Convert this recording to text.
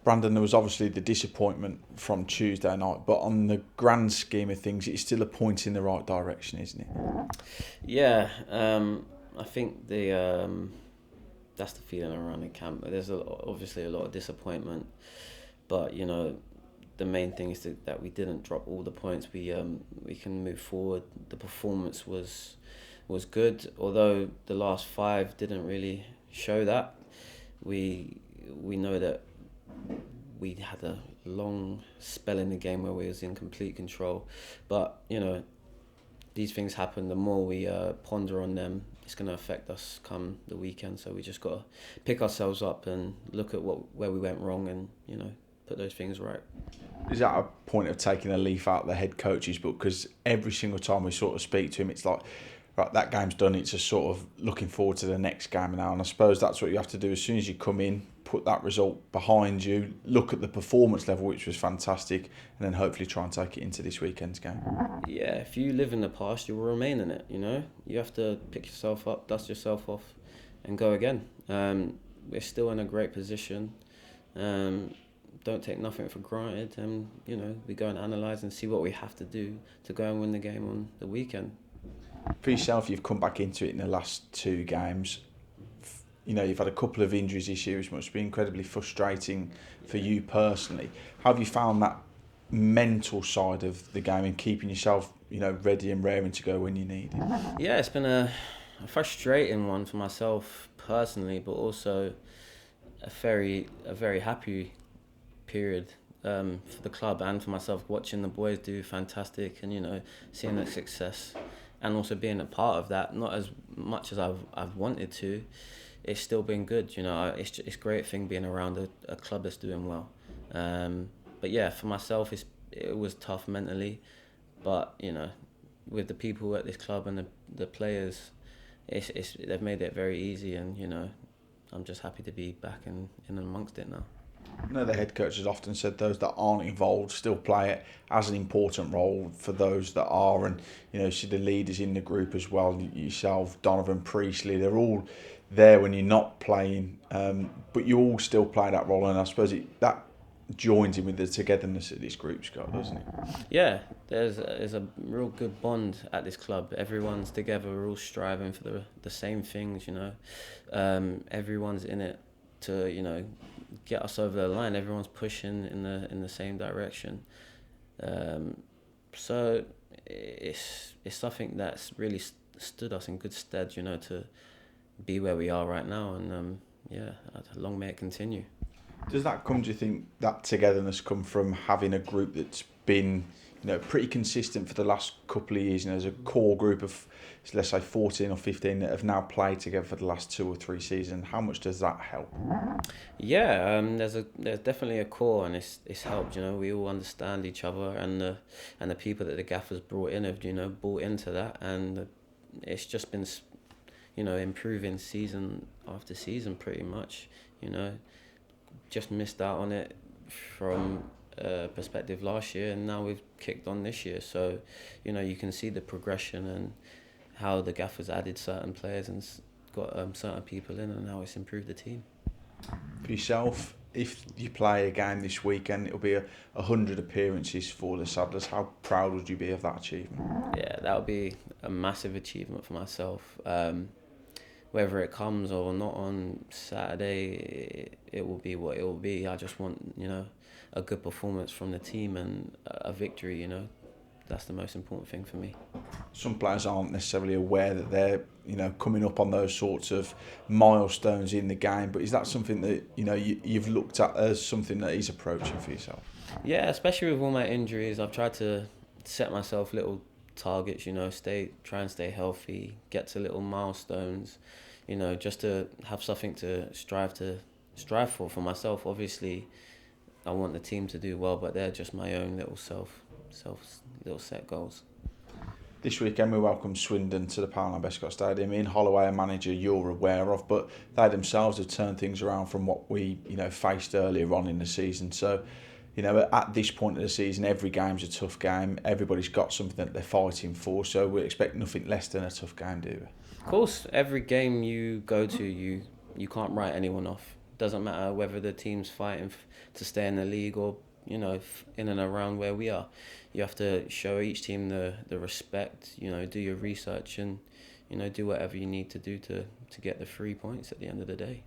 Brandon, there was obviously the disappointment from Tuesday night, but on the grand scheme of things, it's still a point in the right direction, isn't it? Yeah, I think that's the feeling around the camp. There's obviously a lot of disappointment, but the main thing is that we didn't drop all the points. We can move forward. The performance was good, although the last five didn't really show that. We know that we had a long spell in the game where we was in complete control, but these things happen. The more we ponder on them, it's going to affect us come the weekend. So we just got to pick ourselves up and look at where we went wrong, and put those things right. Is that a point of taking a leaf out of the head coach's book? Because every single time we sort of speak to him, it's like, right, that game's done. It's just sort of looking forward to the next game now. And I suppose that's what you have to do as soon as you come in, put that result behind you, look at the performance level, which was fantastic, and then hopefully try and take it into this weekend's game. Yeah, if you live in the past, you will remain in it. You have to pick yourself up, dust yourself off, and go again. We're still in a great position. Don't take nothing for granted, and we go and analyse and see what we have to do to go and win the game on the weekend. For yourself, you've come back into it in the last two games. You've had a couple of injuries this year, which must be incredibly frustrating for you personally. How have you found that mental side of the game and keeping yourself, ready and raring to go when you need it? Yeah, it's been a frustrating one for myself personally, but also a very happy period for the club and for myself, watching the boys do fantastic and seeing the success and also being a part of that. Not as much as I've wanted to. It's still been good, It's a great thing being around a club that's doing well. But yeah, for myself, it was tough mentally, but with the people at this club and the players, they've made it very easy, and I'm just happy to be back in amongst it now. The head coach has often said those that aren't involved still play it as an important role for those that are, and see the leaders in the group as well. Yourself, Donovan, Priestley, they're all there when you're not playing, but you all still play that role, and I suppose that joins in with the togetherness that this group's got, doesn't it? Yeah, there's a real good bond at this club. Everyone's together. We're all striving for the same things. Everyone's in it to get us over the line. Everyone's pushing in the same direction. So it's something that's really stood us in good stead. To be where we are right now, and long may it continue. Does that come, do you think, that togetherness come from having a group that's been, pretty consistent for the last couple of years? There's a core group of, let's say, 14 or 15 that have now played together for the last 2 or 3 seasons. How much does that help? Yeah, there's definitely a core, and it's helped. We all understand each other, and the people that the gaffers brought in have bought into that, and it's just been improving season after season pretty much. Just missed out on it from perspective last year, and now we've kicked on this year. So you can see the progression and how the gaffers added certain players and got certain people in, and how it's improved the team. For yourself, if you play a game this weekend, it'll be 100 appearances for the Saddlers. How proud would you be of that achievement? Yeah, that would be a massive achievement for myself. Whether it comes or not on Saturday, it will be what it will be. I just want, a good performance from the team and a victory, That's the most important thing for me. Some players aren't necessarily aware that they're, coming up on those sorts of milestones in the game, but is that something that, you've looked at as something that is approaching for yourself? Yeah, especially with all my injuries, I've tried to set myself little targets, try and stay healthy, get to little milestones, just to have something to strive for myself. Obviously, I want the team to do well, but they're just my own little little set goals. This weekend we welcome Swindon to the Poundland Bescott Stadium. In Holloway, a manager you're aware of, but they themselves have turned things around from what we faced earlier on in the season. So at this point of the season, every game's a tough game. Everybody's got something that they're fighting for, so we expect nothing less than a tough game, do we? Of course, every game you go to, you can't write anyone off. doesn't matter whether the team's fighting to stay in the league or, you know, in and around where we are. You have to show each team the respect, you know, do your research and, you know, do whatever you need to do to get the 3 points at the end of the day.